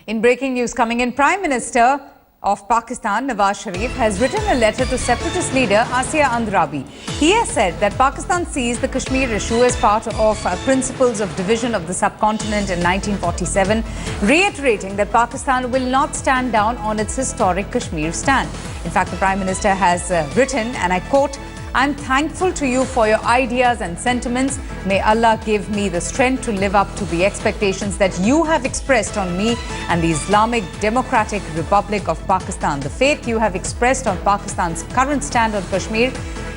In breaking news coming in, Prime Minister of Pakistan, Nawaz Sharif, has written a letter to Separatist leader Asiya Andrabi. He has said that Pakistan sees the Kashmir issue as part of principles of division of the subcontinent in 1947, reiterating that Pakistan will not stand down on its historic Kashmir stand. In fact, the Prime Minister has written, and I quote, "I'm thankful to you for your ideas and sentiments. May Allah give me the strength to live up to the expectations that you have expressed on me and the Islamic Democratic Republic of Pakistan. The faith you have expressed on Pakistan's current stand on Kashmir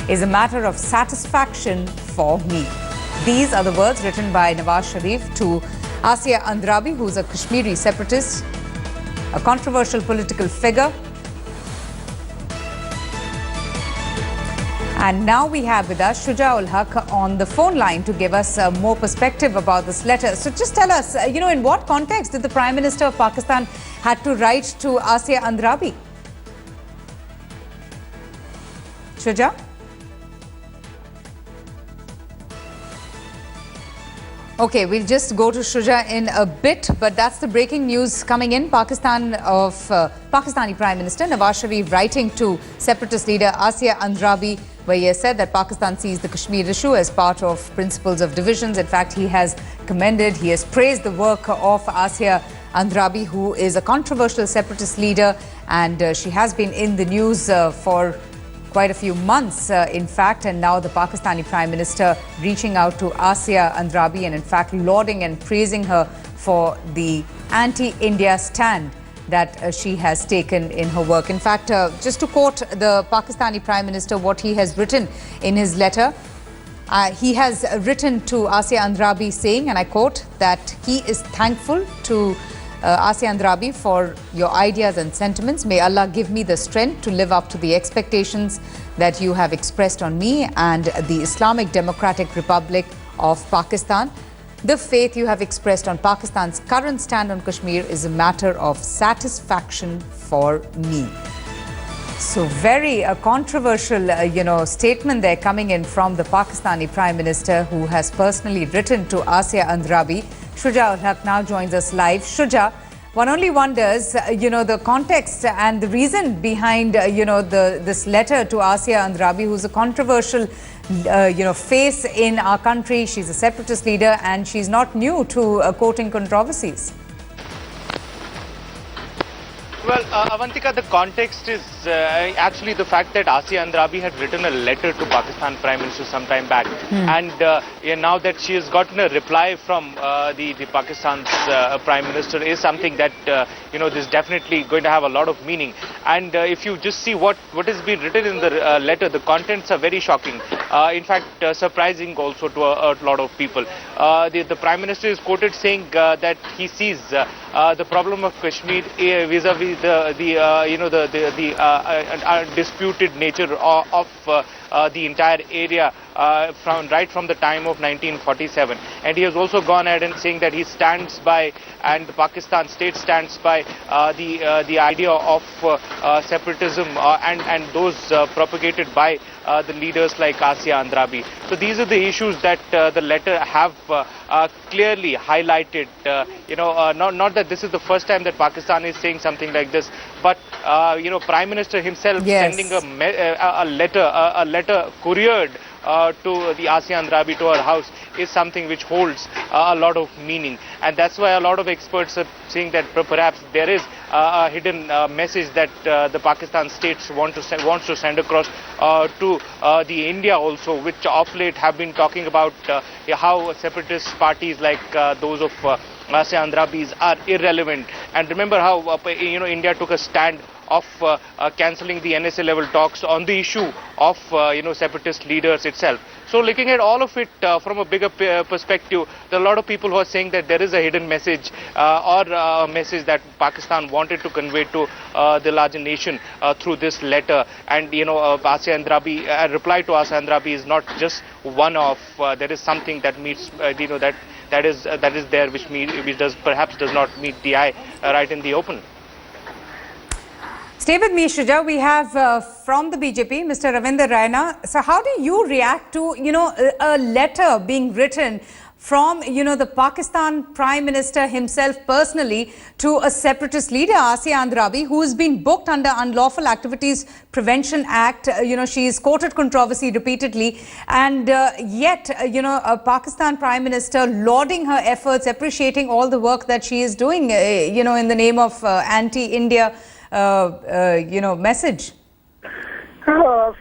is a matter of satisfaction for me." These are the words written by Nawaz Sharif to Asiya Andrabi, who's a Kashmiri separatist, a controversial political figure. And now we have with us Shuja ul Haq on the phone line to give us more perspective about this letter. So just tell us, in what context did the Prime Minister of Pakistan had to write to Asiya Andrabi? Shuja? Okay, we'll just go to Shuja in a bit, but that's the breaking news coming in. Pakistani Prime Minister Nawaz Sharif writing to separatist leader Asiya Andrabi, where he has said that Pakistan sees the Kashmir issue as part of principles of divisions. In fact, he has praised the work of Asiya Andrabi, who is a controversial separatist leader, and she has been in the news for quite a few months, in fact, and now the Pakistani Prime Minister reaching out to Asiya Andrabi and in fact lauding and praising her for the anti-India stand that she has taken in her work. In fact, just to quote the Pakistani Prime Minister, what he has written in his letter, he has written to Asiya Andrabi saying, and I quote, that he is thankful to Asiya Andrabi for your ideas and sentiments. May Allah give me the strength to live up to the expectations that you have expressed on me and the Islamic Democratic Republic of Pakistan. The faith you have expressed on Pakistan's current stand on Kashmir is a matter of satisfaction for me. So very controversial, statement there coming in from the Pakistani Prime Minister, who has personally written to Asiya Andrabi. Shuja ul Haq now joins us live. Shuja, one only wonders, the context and the reason behind, this letter to Asiya Andrabi, who's a controversial, face in our country. She's a separatist leader and she's not new to quoting controversies. Well, Avantika, the context is actually the fact that Asiya Andrabi had written a letter to Pakistan Prime Minister some time back. And now that she has gotten a reply from the Pakistan's Prime Minister is something that, is definitely going to have a lot of meaning. And if you just see what has been written in the letter, the contents are very shocking. In fact, surprising also to a lot of people. The Prime Minister is quoted saying that he sees the problem of Kashmir vis-a-vis the disputed nature of the entire area right from the time of 1947. And he has also gone ahead and saying that he stands by, and the Pakistan state stands by the idea of separatism and those propagated by the leaders like Asiya Andrabi. So these are the issues that the letter have clearly highlighted. Not that this is the first time that Pakistan is saying something like this, but Prime Minister himself sending a letter couriered to the Asiya Andrabi to her house is something which holds a lot of meaning, and that's why a lot of experts are saying that perhaps there is a hidden message that the Pakistan states wants to send across to the India also, which of late have been talking about how separatist parties like those of Asiya Andrabi's are irrelevant. And remember how India took a stand of cancelling the NSA level talks on the issue of separatist leaders itself. So looking at all of it from a bigger perspective, there are a lot of people who are saying that there is a hidden message or a message that Pakistan wanted to convey to the larger nation through this letter. And Asiya Andrabi, a reply to Asiya Andrabi is not just one of. There is something that meets that is there which perhaps does not meet the eye right in the open. Stay with me, Shuja. We have from the BJP, Mr. Ravindra Raina. So how do you react to, a letter being written from, the Pakistan Prime Minister himself personally to a separatist leader, Asiya Andrabi, who has been booked under Unlawful Activities Prevention Act. She's courted controversy repeatedly. And yet, a Pakistan Prime Minister lauding her efforts, appreciating all the work that she is doing, in the name of anti-India message.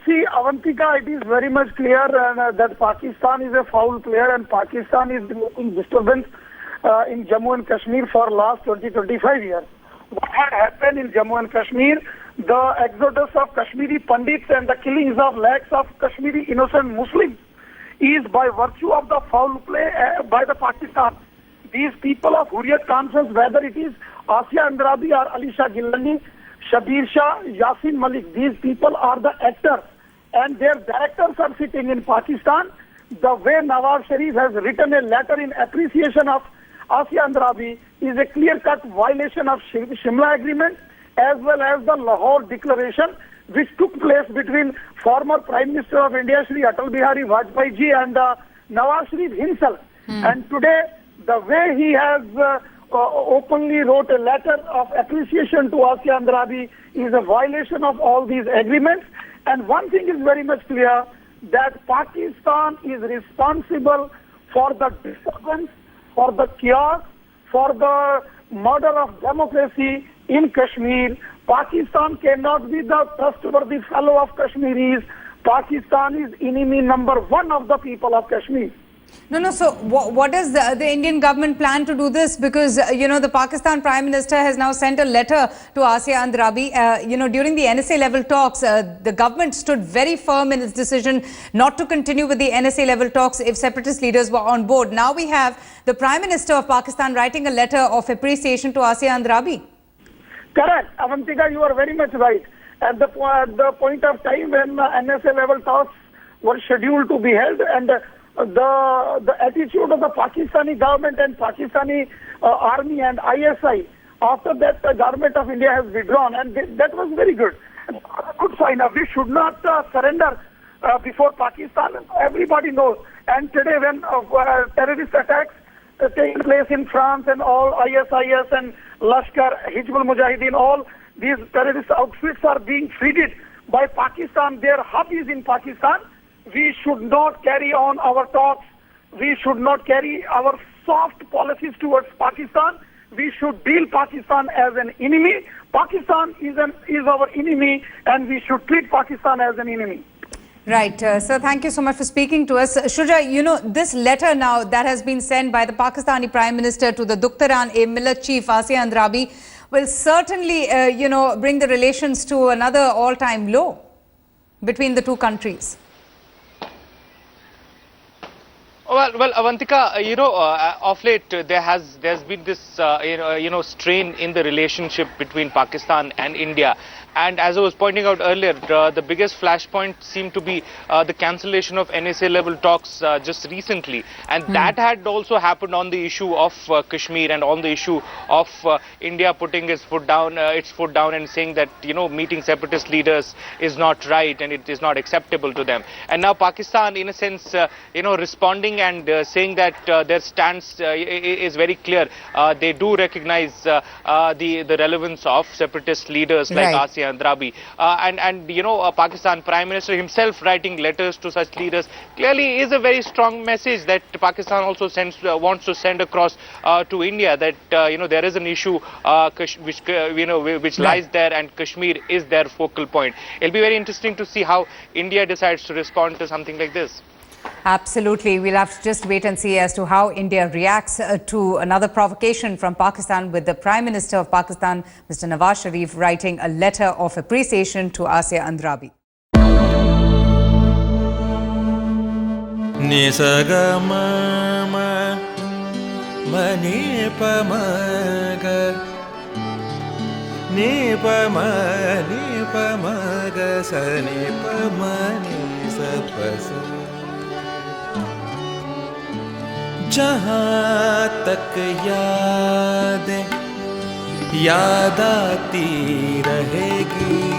See, Avantika, it is very much clear that Pakistan is a foul player and Pakistan is creating disturbance in Jammu and Kashmir for last 20-25 years. What had happened in Jammu and Kashmir, the exodus of Kashmiri Pandits and the killings of lakhs of Kashmiri innocent Muslims is by virtue of the foul play by the Pakistan. These people of Hurriyat conscience, whether it is Asiya Andrabi or Alisha Gillani, Shabir Shah, Yasin Malik, these people are the actors and their directors are sitting in Pakistan. The way Nawaz Sharif has written a letter in appreciation of Asiya Andrabi is a clear-cut violation of Shimla Agreement as well as the Lahore Declaration, which took place between former Prime Minister of India, Shri Atal Bihari Vajpayee ji, and Nawaz Sharif himself. And today, the way he has openly wrote a letter of appreciation to Asiya Andrabi is a violation of all these agreements. And one thing is very much clear, that Pakistan is responsible for the disturbance, for the chaos, for the murder of democracy in Kashmir. Pakistan cannot be the trustworthy fellow of Kashmiris. Pakistan is enemy number one of the people of Kashmir. No. So what does the Indian government plan to do this? Because, the Pakistan Prime Minister has now sent a letter to Asiya Andrabi. During the NSA level talks, the government stood very firm in its decision not to continue with the NSA level talks if separatist leaders were on board. Now we have the Prime Minister of Pakistan writing a letter of appreciation to Asiya Andrabi. Correct. Avantika, you are very much right. At the point of time when NSA level talks were scheduled to be held, and the attitude of the Pakistani government and Pakistani army and ISI, after that the government of India has withdrawn, and that was very good. Good sign. We should not surrender before Pakistan. Everybody knows. And today when terrorist attacks taking place in France and all ISIS and Lashkar, Hizbul Mujahideen, all these terrorist outfits are being treated by Pakistan. Their hub is in Pakistan. We should not carry on our talks. We should not carry our soft policies towards Pakistan. We should deal Pakistan as an enemy. Pakistan is our enemy, and we should treat Pakistan as an enemy. Right. Sir, thank you so much for speaking to us. Shuja, this letter now that has been sent by the Pakistani Prime Minister to the Duktaran-e-Millat chief, Asiya Andrabi, will certainly, bring the relations to another all-time low between the two countries. Well, Avantika, of late there's been this strain in the relationship between Pakistan and India. And as I was pointing out earlier, the biggest flashpoint seemed to be the cancellation of NSA level talks just recently. And that had also happened on the issue of Kashmir and on the issue of India putting its foot down and saying that, meeting separatist leaders is not right and it is not acceptable to them. And now Pakistan, in a sense, responding and saying that their stance is very clear. They do recognize the relevance of separatist leaders like Asiya Andrabi, and Pakistan Prime Minister himself writing letters to such leaders clearly is a very strong message that Pakistan also wants to send across to India, that there is an issue which lies there, and Kashmir is their focal point. It'll be very interesting to see how India decides to respond to something like this. Absolutely. We'll have to just wait and see as to how India reacts to another provocation from Pakistan, with the Prime Minister of Pakistan, Mr. Nawaz Sharif, writing a letter of appreciation to Asiya Andrabi. जहाँ तक यादें याद आती रहेगी।